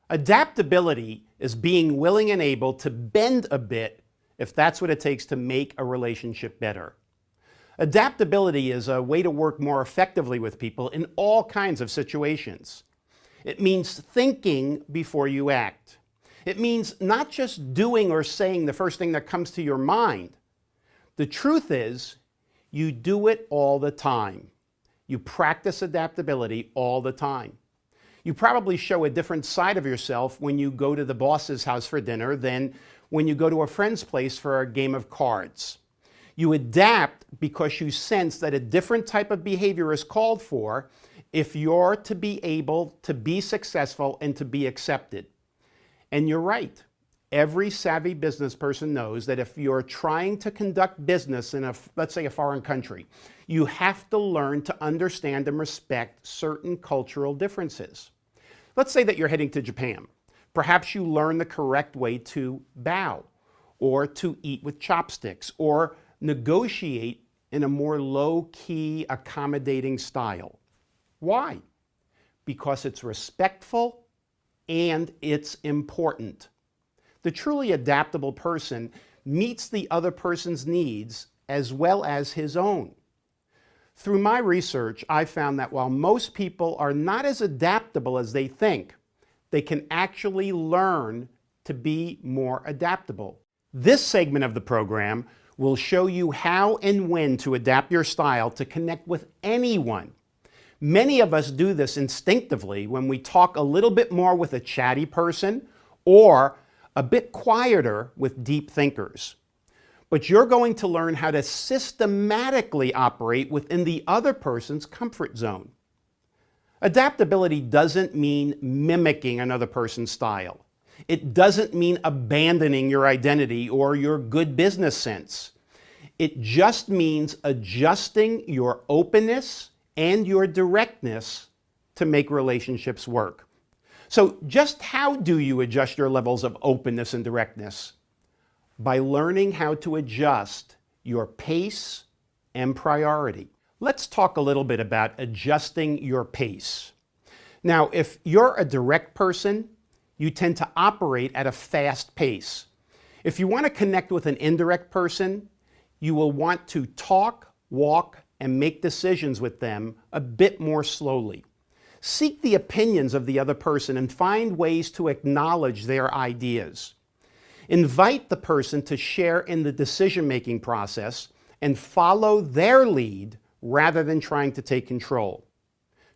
Adaptability is being willing and able to bend a bit if that's what it takes to make a relationship better. Adaptability is a way to work more effectively with people in all kinds of situations. It means thinking before you act. It means not just doing or saying the first thing that comes to your mind. The truth is, you do it all the time. You practice adaptability all the time. You probably show a different side of yourself when you go to the boss's house for dinner than when you go to a friend's place for a game of cards. You adapt because you sense that a different type of behavior is called for if you're to be able to be successful and to be accepted. And you're right. Every savvy business person knows that if you're trying to conduct business in let's say a foreign country, you have to learn to understand and respect certain cultural differences. Let's say that you're heading to Japan. Perhaps you learn the correct way to bow, or to eat with chopsticks, or negotiate in a more low-key, accommodating style. Why? Because it's respectful and it's important. The truly adaptable person meets the other person's needs as well as his own. Through my research, I found that while most people are not as adaptable as they think, they can actually learn to be more adaptable. This segment of the program will show you how and when to adapt your style to connect with anyone. Many of us do this instinctively when we talk a little bit more with a chatty person or a bit quieter with deep thinkers. But you're going to learn how to systematically operate within the other person's comfort zone. Adaptability doesn't mean mimicking another person's style. It doesn't mean abandoning your identity or your good business sense. It just means adjusting your openness and your directness to make relationships work. So just how do you adjust your levels of openness and directness? By learning how to adjust your pace and priority. Let's talk a little bit about adjusting your pace. Now, if you're a direct person, you tend to operate at a fast pace. If you want to connect with an indirect person, you will want to talk, walk, and make decisions with them a bit more slowly. Seek the opinions of the other person and find ways to acknowledge their ideas. Invite the person to share in the decision-making process and follow their lead rather than trying to take control.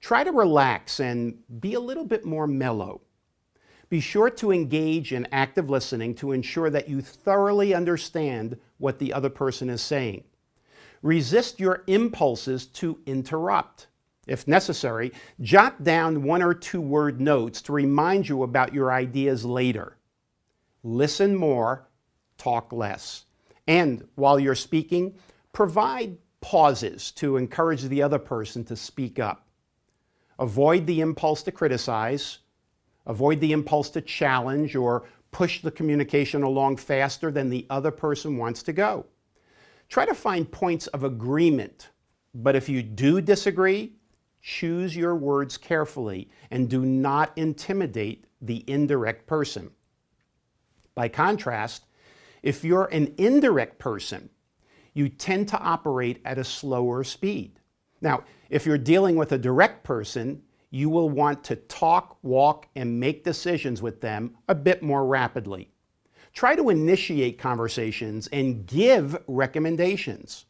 Try to relax and be a little bit more mellow. Be sure to engage in active listening to ensure that you thoroughly understand what the other person is saying. Resist your impulses to interrupt. If necessary, jot down 1 or 2 word notes to remind you about your ideas later. Listen more, talk less. And while you're speaking, provide pauses to encourage the other person to speak up. Avoid the impulse to criticize. Avoid the impulse to challenge or push the communication along faster than the other person wants to go. Try to find points of agreement, but if you do disagree, choose your words carefully and do not intimidate the indirect person. By contrast, if you're an indirect person, you tend to operate at a slower speed. Now, if you're dealing with a direct person, you will want to talk, walk, and make decisions with them a bit more rapidly. Try to initiate conversations and give recommendations.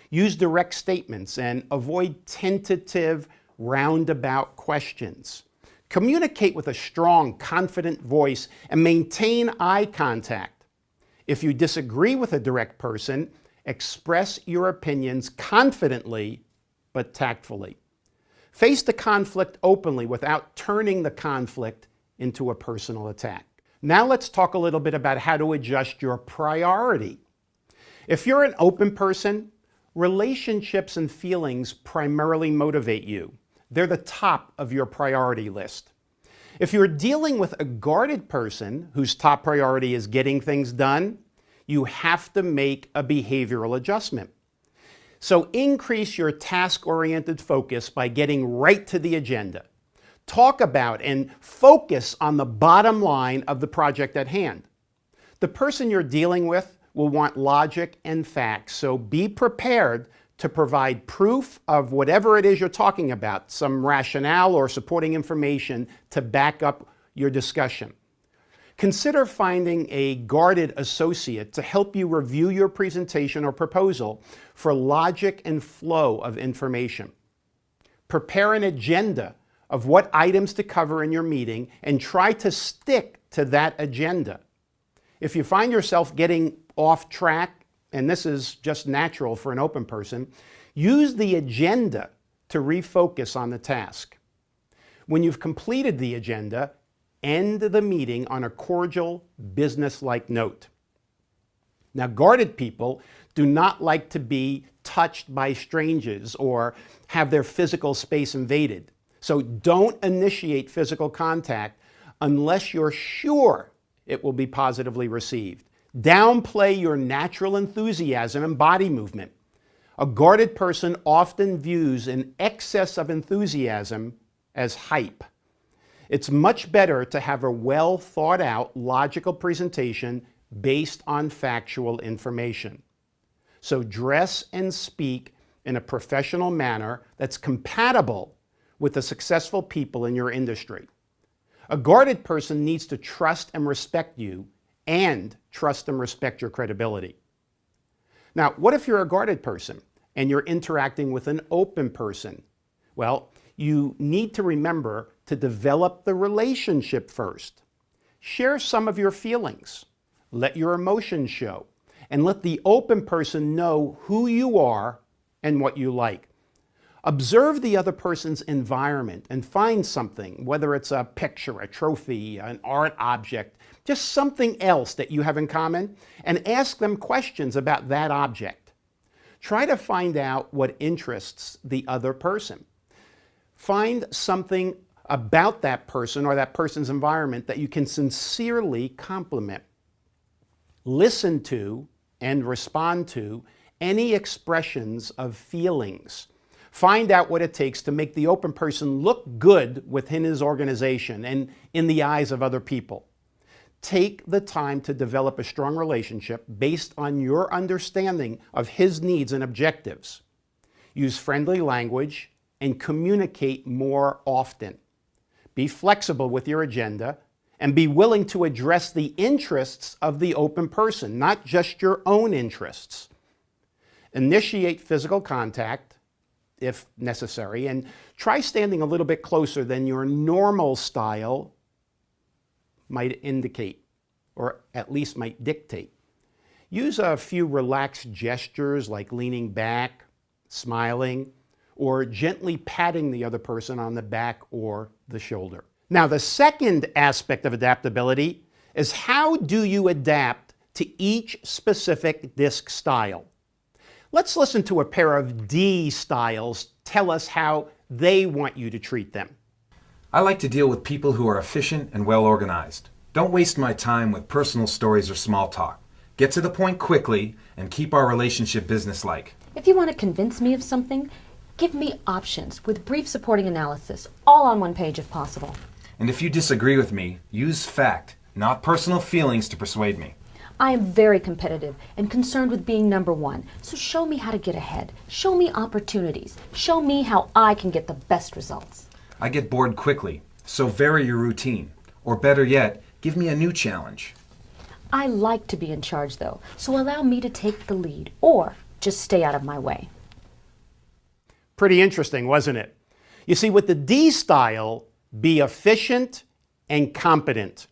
Use direct statements and avoid tentative, roundabout questions. Communicate with a strong, confident voice and maintain eye contact. If you disagree with a direct person, express your opinions confidently but tactfully. Face the conflict openly without turning the conflict into a personal attack. Now let's talk a little bit about how to adjust your priority. If you're an open person, relationships and feelings primarily motivate you. They're the top of your priority list. If you're dealing with a guarded person whose top priority is getting things done, you have to make a behavioral adjustment. So increase your task-oriented focus by getting right to the agenda. Talk about and focus on the bottom line of the project at hand. The person you're dealing with will want logic and facts, so be prepared to provide proof of whatever it is you're talking about, some rationale or supporting information to back up your discussion. Consider finding a guarded associate to help you review your presentation or proposal for logic and flow of information. Prepare an agenda of what items to cover in your meeting and try to stick to that agenda. If you find yourself getting off track, and this is just natural for an open person, use the agenda to refocus on the task. When you've completed the agenda, end the meeting on a cordial, business-like note. Now, guarded people do not like to be touched by strangers or have their physical space invaded. So don't initiate physical contact unless you're sure it will be positively received. Downplay your natural enthusiasm and body movement. A guarded person often views an excess of enthusiasm as hype. It's much better to have a well thought out, logical presentation based on factual information. So dress and speak in a professional manner that's compatible with the successful people in your industry. A guarded person needs to trust and respect you and trust and respect your credibility. Now, what if you're a guarded person and you're interacting with an open person? Well, you need to remember to develop the relationship first. Share some of your feelings. Let your emotions show. And let the open person know who you are and what you like. Observe the other person's environment and find something, whether it's a picture, a trophy, an art object, just something else that you have in common, and ask them questions about that object. Try to find out what interests the other person. Find something about that person or that person's environment that you can sincerely compliment. Listen to and respond to any expressions of feelings. Find out what it takes to make the open person look good within his organization and in the eyes of other people. Take the time to develop a strong relationship based on your understanding of his needs and objectives. Use friendly language and communicate more often. Be flexible with your agenda and be willing to address the interests of the open person, not just your own interests. Initiate physical contact if necessary, and try standing a little bit closer than your normal style might indicate, or at least might dictate. Use a few relaxed gestures like leaning back, smiling, or gently patting the other person on the back or the shoulder. Now, the second aspect of adaptability is how do you adapt to each specific disc style? Let's listen to a pair of D styles tell us how they want you to treat them. I like to deal with people who are efficient and well organized. Don't waste my time with personal stories or small talk. Get to the point quickly and keep our relationship businesslike. If you want to convince me of something, give me options with brief supporting analysis, all on one page if possible. And if you disagree with me, use fact, not personal feelings to persuade me. I am very competitive and concerned with being number one, so show me how to get ahead. Show me opportunities. Show me how I can get the best results. I get bored quickly, so vary your routine. Or better yet, give me a new challenge. I like to be in charge though, so allow me to take the lead, or just stay out of my way. Pretty interesting, wasn't it? You see, with the D style, be efficient and competent.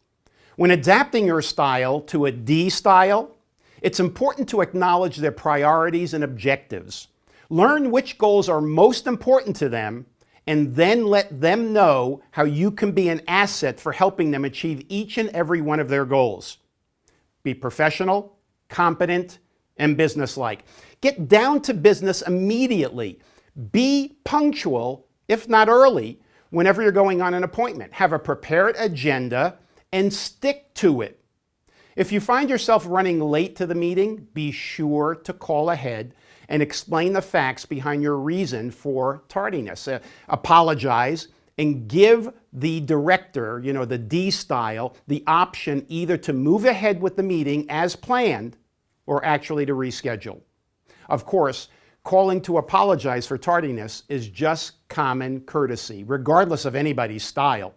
When adapting your style to a D style, it's important to acknowledge their priorities and objectives. Learn which goals are most important to them, and then let them know how you can be an asset for helping them achieve each and every one of their goals. Be professional, competent, and businesslike. Get down to business immediately. Be punctual, if not early, whenever you're going on an appointment. Have a prepared agenda and stick to it. If you find yourself running late to the meeting, be sure to call ahead and explain the facts behind your reason for tardiness. Apologize and give the director, the D style, the option either to move ahead with the meeting as planned or actually to reschedule. Of course, calling to apologize for tardiness is just common courtesy, regardless of anybody's style.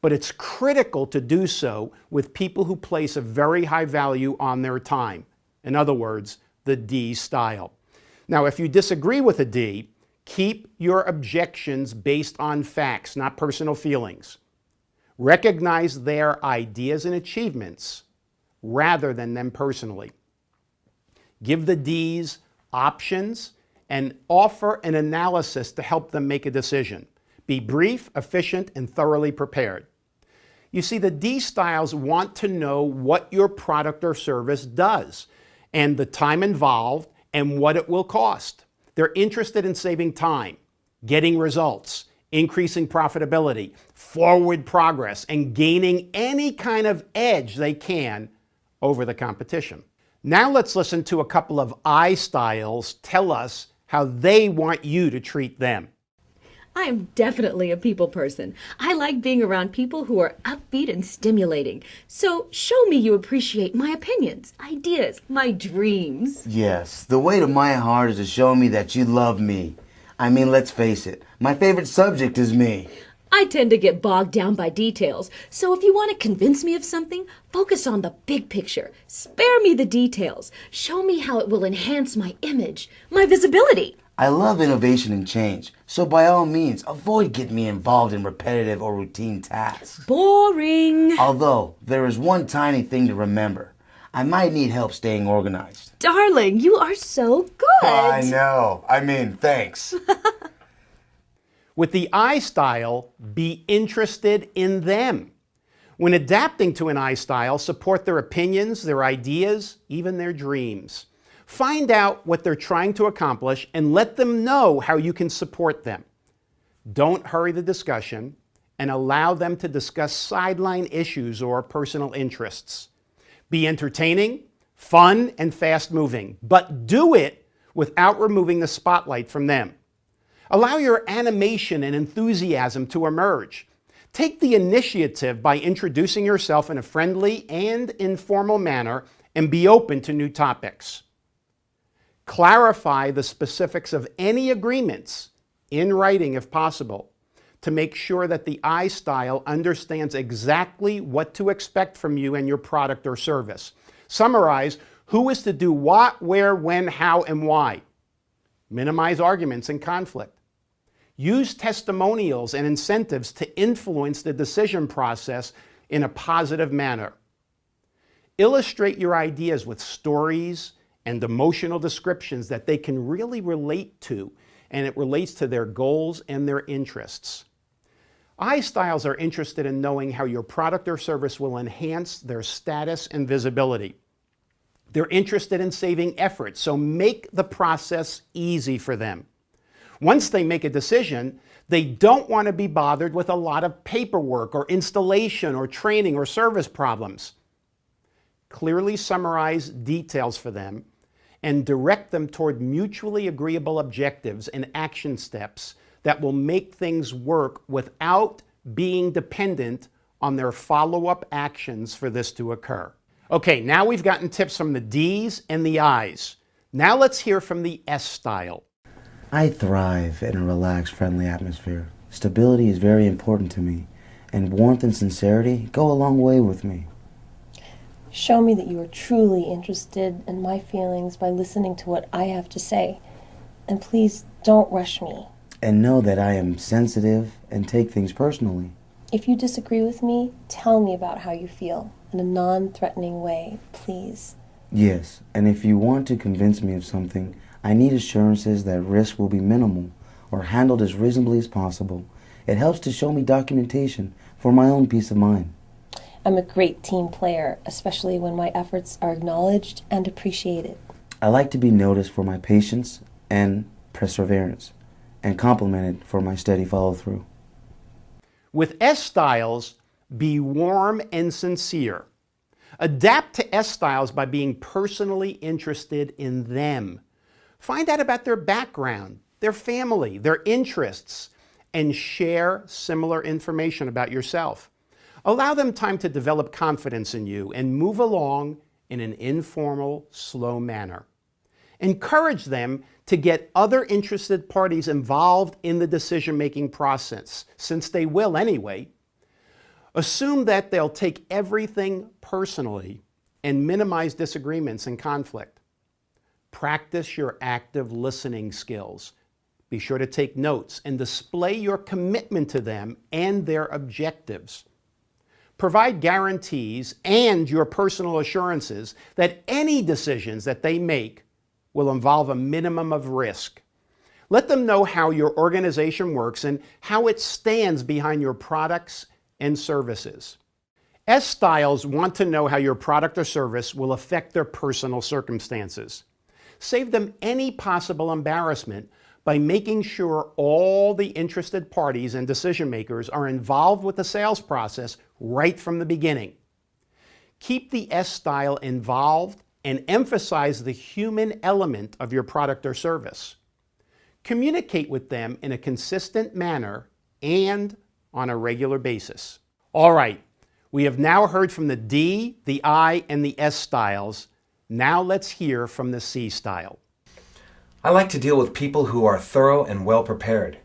But it's critical to do so with people who place a very high value on their time. In other words, the D style. Now, if you disagree with a D, keep your objections based on facts, not personal feelings. Recognize their ideas and achievements rather than them personally. Give the Ds options and offer an analysis to help them make a decision. Be brief, efficient, and thoroughly prepared. You see, the D styles want to know what your product or service does and the time involved and what it will cost. They're interested in saving time, getting results, increasing profitability, forward progress, and gaining any kind of edge they can over the competition. Now let's listen to a couple of I styles tell us how they want you to treat them. I am definitely a people person. I like being around people who are upbeat and stimulating. So show me you appreciate my opinions, ideas, my dreams. Yes, the way to my heart is to show me that you love me. I mean, let's face it, my favorite subject is me. I tend to get bogged down by details. So if you want to convince me of something, focus on the big picture. Spare me the details. Show me how it will enhance my image, my visibility. I love innovation and change, so by all means, avoid getting me involved in repetitive or routine tasks. Boring. Although, there is one tiny thing to remember. I might need help staying organized. Darling, you are so good. I know. I mean, thanks. With the I style, be interested in them. When adapting to an I style, support their opinions, their ideas, even their dreams. Find out what they're trying to accomplish and let them know how you can support them. Don't hurry the discussion and allow them to discuss sideline issues or personal interests. Be entertaining, fun, and fast-moving, but do it without removing the spotlight from them. Allow your animation and enthusiasm to emerge. Take the initiative by introducing yourself in a friendly and informal manner and be open to new topics. Clarify the specifics of any agreements in writing if possible to make sure that the I style understands exactly what to expect from you and your product or service. Summarize who is to do what, where, when, how, and why. Minimize arguments and conflict. Use testimonials and incentives to influence the decision process in a positive manner. Illustrate your ideas with stories and emotional descriptions that they can really relate to, and it relates to their goals and their interests. I styles are interested in knowing how your product or service will enhance their status and visibility. They're interested in saving effort, so make the process easy for them. Once they make a decision, they don't want to be bothered with a lot of paperwork or installation or training or service problems. Clearly summarize details for them and direct them toward mutually agreeable objectives and action steps that will make things work without being dependent on their follow-up actions for this to occur. Okay, now we've gotten tips from the D's and the I's. Now let's hear from the S style. I thrive in a relaxed, friendly atmosphere. Stability is very important to me, and warmth and sincerity go a long way with me. Show me that you are truly interested in my feelings by listening to what I have to say. And please don't rush me. And know that I am sensitive and take things personally. If you disagree with me, tell me about how you feel in a non-threatening way, please. Yes, and if you want to convince me of something, I need assurances that risk will be minimal or handled as reasonably as possible. It helps to show me documentation for my own peace of mind. I'm a great team player, especially when my efforts are acknowledged and appreciated. I like to be noticed for my patience and perseverance, and complimented for my steady follow-through. With S styles, be warm and sincere. Adapt to S styles by being personally interested in them. Find out about their background, their family, their interests, and share similar information about yourself. Allow them time to develop confidence in you and move along in an informal, slow manner. Encourage them to get other interested parties involved in the decision-making process, since they will anyway. Assume that they'll take everything personally and minimize disagreements and conflict. Practice your active listening skills. Be sure to take notes and display your commitment to them and their objectives. Provide guarantees and your personal assurances that any decisions that they make will involve a minimum of risk. Let them know how your organization works and how it stands behind your products and services. S-styles want to know how your product or service will affect their personal circumstances. Save them any possible embarrassment by making sure all the interested parties and decision makers are involved with the sales process right from the beginning. Keep the S-style involved and emphasize the human element of your product or service. Communicate with them in a consistent manner and on a regular basis. All right, we have now heard from the D, the I, and the S styles. Now let's hear from the C style. I like to deal with people who are thorough and well prepared.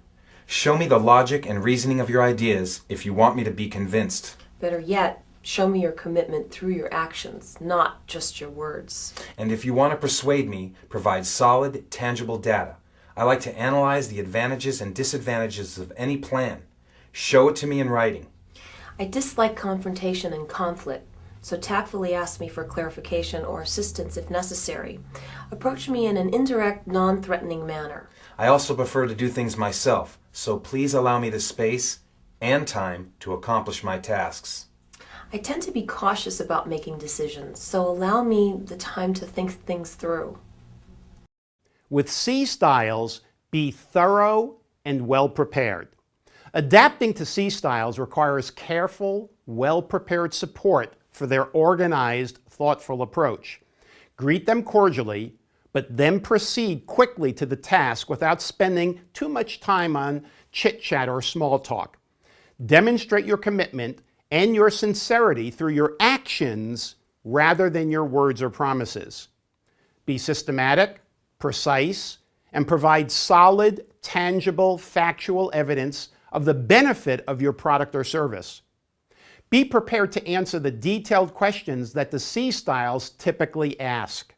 Show me the logic and reasoning of your ideas if you want me to be convinced. Better yet, show me your commitment through your actions, not just your words. And if you want to persuade me, provide solid, tangible data. I like to analyze the advantages and disadvantages of any plan. Show it to me in writing. I dislike confrontation and conflict, so tactfully ask me for clarification or assistance if necessary. Approach me in an indirect, non-threatening manner. I also prefer to do things myself, so please allow me the space and time to accomplish my tasks. I tend to be cautious about making decisions, so allow me the time to think things through. With C styles, be thorough and well prepared. Adapting to C styles requires careful, well-prepared support for their organized, thoughtful approach. Greet them cordially, but then proceed quickly to the task without spending too much time on chit-chat or small talk. Demonstrate your commitment and your sincerity through your actions rather than your words or promises. Be systematic, precise, and provide solid, tangible, factual evidence of the benefit of your product or service. Be prepared to answer the detailed questions that the C styles typically ask.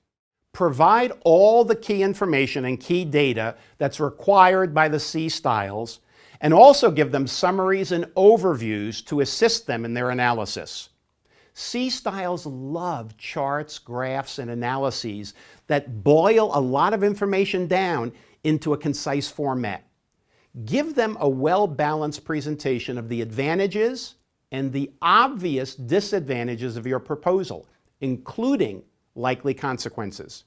Provide all the key information and key data that's required by the C styles, and also give them summaries and overviews to assist them in their analysis. C styles love charts, graphs, and analyses that boil a lot of information down into a concise format. Give them a well-balanced presentation of the advantages and the obvious disadvantages of your proposal, including likely consequences.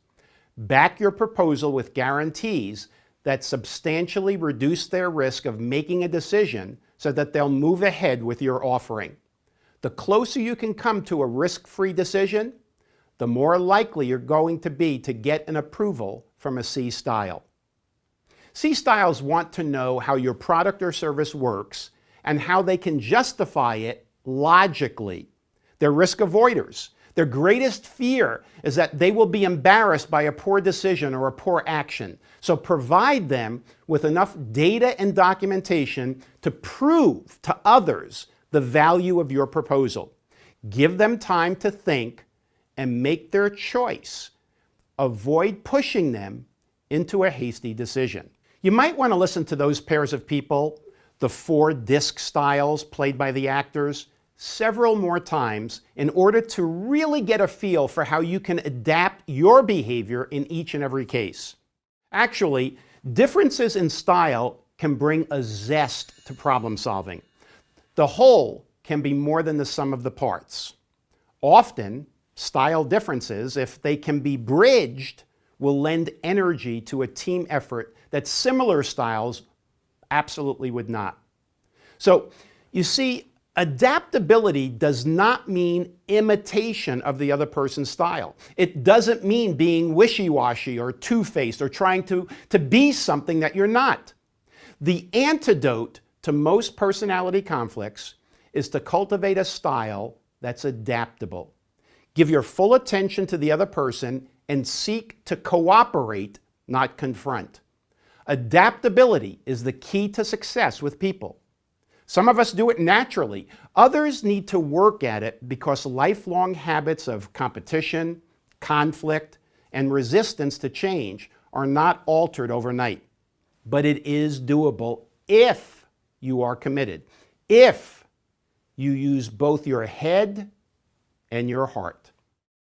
Back your proposal with guarantees that substantially reduce their risk of making a decision so that they'll move ahead with your offering. The closer you can come to a risk-free decision, the more likely you're going to be to get an approval from a C style. C styles want to know how your product or service works and how they can justify it logically. They're risk avoiders. Their greatest fear is that they will be embarrassed by a poor decision or a poor action. So provide them with enough data and documentation to prove to others the value of your proposal. Give them time to think and make their choice. Avoid pushing them into a hasty decision. You might want to listen to those pairs of people, the 4 disc styles played by the actors, several more times in order to really get a feel for how you can adapt your behavior in each and every case. Actually, differences in style can bring a zest to problem solving. The whole can be more than the sum of the parts. Often, style differences, if they can be bridged, will lend energy to a team effort that similar styles absolutely would not. So, you see, adaptability does not mean imitation of the other person's style. It doesn't mean being wishy-washy or two-faced or trying to be something that you're not. The antidote to most personality conflicts is to cultivate a style that's adaptable. Give your full attention to the other person and seek to cooperate, not confront. Adaptability is the key to success with people. Some of us do it naturally. Others need to work at it because lifelong habits of competition, conflict, and resistance to change are not altered overnight. But it is doable if you are committed, if you use both your head and your heart.